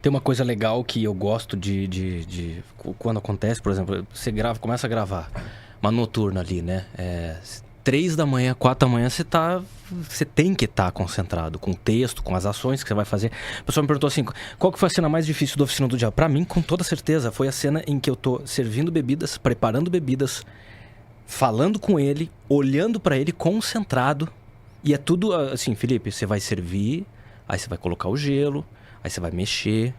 Tem uma coisa legal que eu gosto quando acontece, por exemplo, você começa a gravar uma noturna ali, né? 3 da manhã, 4 da manhã, você tem que estar concentrado com o texto, com as ações que você vai fazer. A pessoa me perguntou assim, qual que foi a cena mais difícil da Oficina do Diabo? Pra mim, com toda certeza, foi a cena em que eu tô servindo bebidas, preparando bebidas, falando com ele, olhando pra ele, concentrado. E é tudo assim, Felipe, você vai servir, aí você vai colocar o gelo, aí você vai mexer,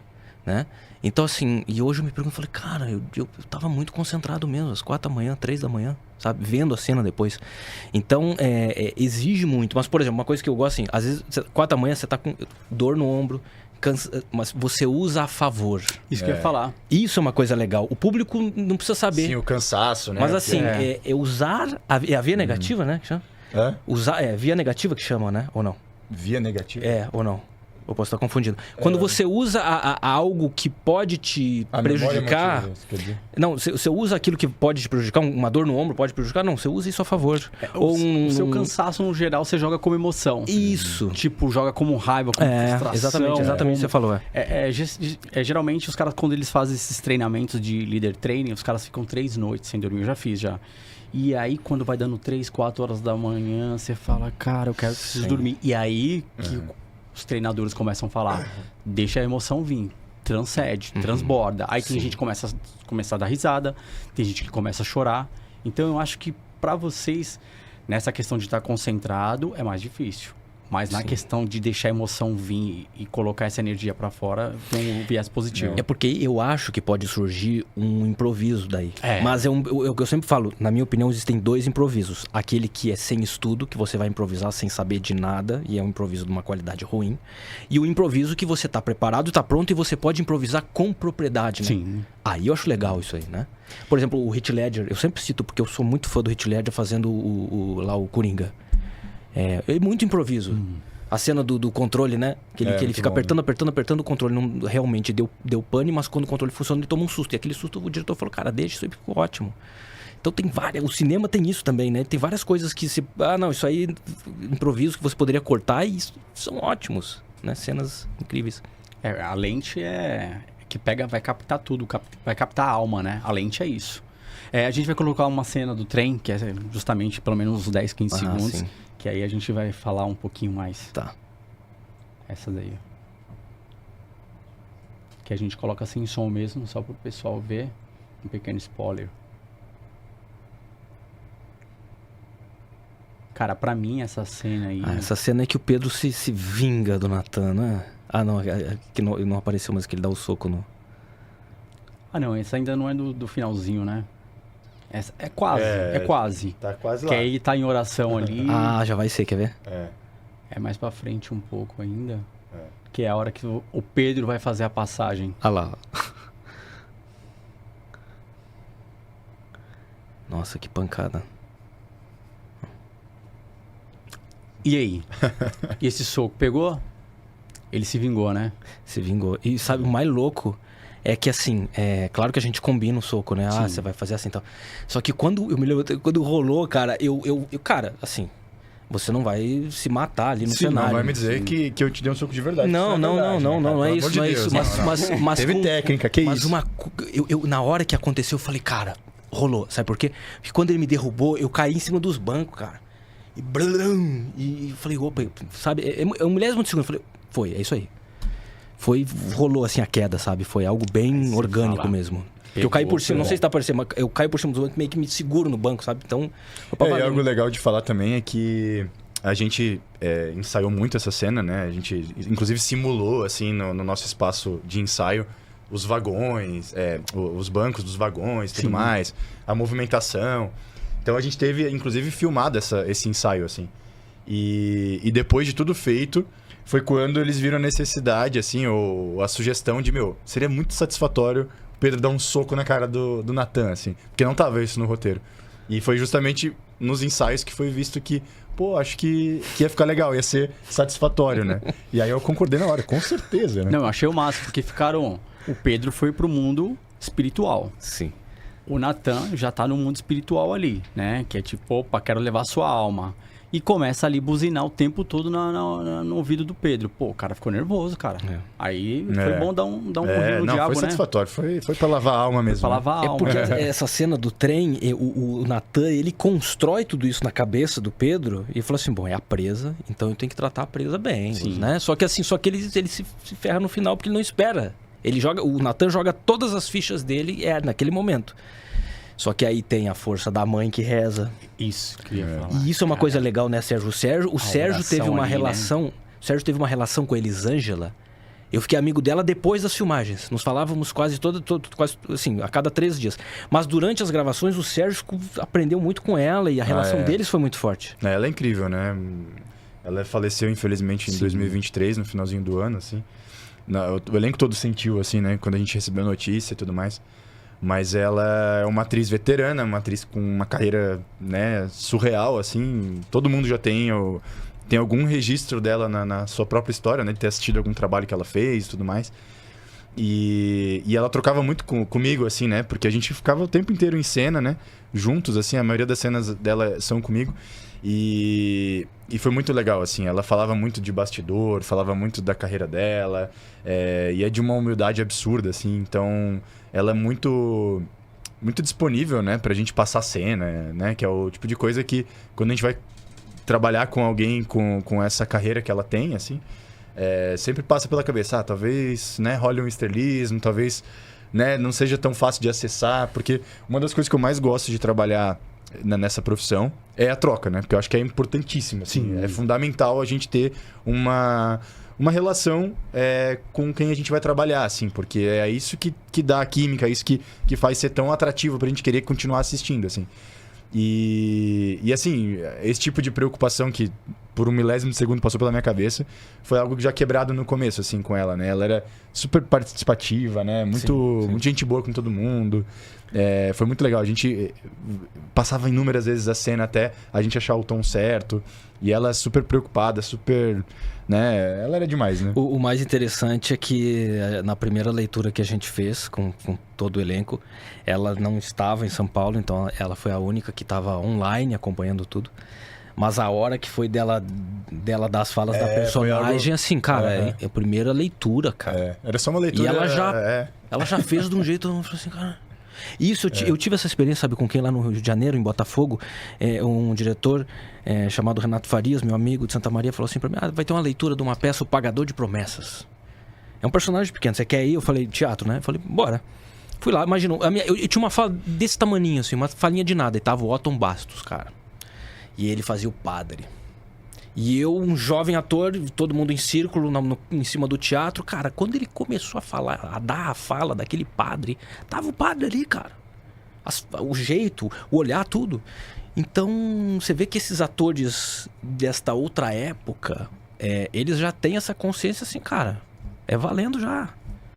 né? Então assim, e hoje eu me pergunto, falei, cara, eu tava muito concentrado mesmo, às 4 da manhã, 3 da manhã, sabe? Vendo a cena depois. Então, exige muito. Mas, por exemplo, uma coisa que eu gosto assim, às vezes, 4 da manhã você tá com dor no ombro, mas você usa a favor. Isso que eu ia falar. Isso é uma coisa legal. O público não precisa saber. Sim, o cansaço, né? Mas assim, usar a via negativa, né? Que chama? Via negativa que chama, né? Ou não? Via negativa? Ou não? Eu posso estar confundindo. Quando você usa algo que pode te prejudicar... Não, você usa aquilo que pode te prejudicar, uma dor no ombro pode prejudicar? Não, você usa isso a favor. O seu cansaço, no geral, você joga como emoção. Isso. Tipo, joga como raiva, como frustração. Exatamente o que você falou. Geralmente, os caras, quando eles fazem esses treinamentos de leader training, os caras ficam 3 noites sem dormir. Eu já fiz, já. E aí, quando vai dando 3, 4 horas da manhã, você fala, cara, preciso dormir. E aí que os treinadores começam a falar, deixa a emoção vir, transcende, transborda. Aí tem gente que começa a dar risada, tem gente que começa a chorar. Então, eu acho que para vocês, nessa questão de estar concentrado, é mais difícil. Mas na questão de deixar a emoção vir e colocar essa energia para fora, tem um viés positivo. É porque eu acho que pode surgir um improviso daí. Mas eu sempre falo, na minha opinião, existem 2 improvisos. Aquele que é sem estudo, que você vai improvisar sem saber de nada, e é um improviso de uma qualidade ruim. E o improviso que você tá preparado, tá pronto, e você pode improvisar com propriedade, né? Sim. Aí eu acho legal isso aí, né? Por exemplo, o Heath Ledger, eu sempre cito, porque eu sou muito fã do Heath Ledger fazendo o Coringa. É muito improviso. A cena do controle, né? Que ele fica apertando o controle. Não, realmente deu pane, mas quando o controle funciona, ele toma um susto. E aquele susto, o diretor falou, cara, deixa, isso aí ficou ótimo. Então tem várias... O cinema tem isso também, né? Tem várias coisas que se... não, isso aí, improviso que você poderia cortar e são ótimos, né? Cenas incríveis. A lente que vai captar tudo, vai captar a alma, né? A lente é isso. A gente vai colocar uma cena do trem, que é justamente pelo menos uns 10, 15 segundos. Sim. Que aí a gente vai falar um pouquinho mais. Tá. Essa daí. Que a gente coloca sem som mesmo, só pro pessoal ver. Um pequeno spoiler. Cara, pra mim essa cena aí... essa cena é que o Pedro se vinga do Nathan, né? Não, que não apareceu, mas que ele dá o soco no... não, essa ainda não é do finalzinho, né? Essa é quase. Tá quase lá. Que aí tá em oração ali. Já vai ser, quer ver? É mais pra frente um pouco ainda. Que é a hora que o Pedro vai fazer a passagem. Lá. Nossa, que pancada. E aí? E esse soco pegou? Ele se vingou, né? Se vingou. E sabe, o mais louco... É que assim, claro que a gente combina o soco, né? Você vai fazer assim e tal. Só que quando rolou, cara, cara, assim, você não vai se matar ali no cenário. Não vai me dizer que eu te dei um soco de verdade. Não é isso, não é isso. Mas teve técnica, que mas isso? Na hora que aconteceu, eu falei, cara, rolou. Sabe por quê? Porque quando ele me derrubou, eu caí em cima dos bancos, cara. E falei, opa, sabe? É um milésimo de segundo. Eu falei, é isso aí. Rolou assim a queda, sabe? Foi algo bem orgânico mesmo. Porque eu caí por cima, não sei se tá aparecendo, mas eu caí por cima dos bancos, meio que me seguro no banco, sabe? Então... E algo legal de falar também é que a gente ensaiou muito essa cena, né? A gente, inclusive, simulou, assim, no nosso espaço de ensaio, os vagões, os bancos dos vagões e tudo mais, a movimentação. Então, a gente teve, inclusive, filmado esse ensaio, assim. E depois de tudo feito... Foi quando eles viram a necessidade, assim, ou a sugestão de, seria muito satisfatório o Pedro dar um soco na cara do Nathan, assim. Porque não tava isso no roteiro. E foi justamente nos ensaios que foi visto que, acho que ia ficar legal, ia ser satisfatório, né? E aí eu concordei na hora, com certeza, né? Não, eu achei o máximo, porque ficaram... O Pedro foi pro mundo espiritual. Sim. O Nathan já tá no mundo espiritual ali, né? Que é tipo, quero levar sua alma. e começa ali buzinar o tempo todo no ouvido do Pedro. Pô, o cara ficou nervoso, cara. Aí foi bom dar um murrinho no diabo, foi satisfatório. Foi pra lavar a alma mesmo. Pra lavar a alma. Porque essa cena do trem, o Natan, ele constrói tudo isso na cabeça do Pedro e fala assim, bom, é a presa, então eu tenho que tratar a presa bem, né? Só que ele se ferra no final porque ele não espera. O Natan joga todas as fichas dele naquele momento. Só que aí tem a força da mãe que reza. Isso que eu ia falar. E isso é uma coisa legal, né, Sérgio? O Sérgio teve uma relação... Né? O Sérgio teve uma relação com a Elisângela. Eu fiquei amigo dela depois das filmagens. Nos falávamos quase assim, a cada 3 dias. Mas durante as gravações, o Sérgio aprendeu muito com ela e a relação deles foi muito forte. Ela é incrível, né? Ela faleceu, infelizmente, em 2023, no finalzinho do ano, assim. O elenco todo sentiu, assim, né? Quando a gente recebeu a notícia e tudo mais. Mas ela é uma atriz veterana, uma atriz com uma carreira, né, surreal, assim. Todo mundo já tem algum registro dela na sua própria história, né? De ter assistido algum trabalho que ela fez e tudo mais. E ela trocava muito comigo, assim, né? Porque a gente ficava o tempo inteiro em cena, né? Juntos, assim. A maioria das cenas dela são comigo. E foi muito legal, assim. Ela falava muito de bastidor, falava muito da carreira dela. E é de uma humildade absurda, assim. Então, ela é muito disponível, né? Pra gente passar cena, né? Que é o tipo de coisa que, quando a gente vai trabalhar com alguém com essa carreira que ela tem, assim... sempre passa pela cabeça, talvez, né, role um estrelismo, talvez, né, não seja tão fácil de acessar, porque uma das coisas que eu mais gosto de trabalhar nessa profissão é a troca, né? Porque eu acho que é importantíssimo, assim, é fundamental a gente ter uma relação com quem a gente vai trabalhar, assim, porque é isso que dá a química, é isso que faz ser tão atrativo pra gente querer continuar assistindo, assim. E assim, esse tipo de preocupação que por 1 milésimo de segundo passou pela minha cabeça foi algo já quebrado no começo, assim, com ela, né? Ela era super participativa, né? Muito gente boa com todo mundo. Foi muito legal. A gente passava inúmeras vezes a cena até a gente achar o tom certo. E ela super preocupada, super... né? Ela era demais, né? O mais interessante é que na primeira leitura que a gente fez com todo o elenco, ela não estava em São Paulo, então ela foi a única que estava online acompanhando tudo. Mas a hora que foi dela dar as falas da personagem, assim, cara, é a primeira leitura, cara. Era só uma leitura. E ela já fez de um jeito, eu falei assim, cara... Isso, eu tive essa experiência, sabe com quem? Lá no Rio de Janeiro, em Botafogo, um diretor chamado Renato Farias, meu amigo de Santa Maria, falou assim pra mim, vai ter uma leitura de uma peça, O Pagador de Promessas. É um personagem pequeno, você quer ir? Eu falei, teatro, né? Eu falei, bora. Fui lá, imaginou, eu tinha uma fala desse tamaninho, assim, uma falinha de nada, e tava o Otton Bastos, cara. E ele fazia o padre. E eu, um jovem ator, todo mundo em círculo, em cima do teatro. Cara, quando ele começou a falar, a dar a fala daquele padre, tava o padre ali, cara. O jeito, o olhar, tudo. Então, você vê que esses atores desta outra época, eles já têm essa consciência assim, cara, valendo já.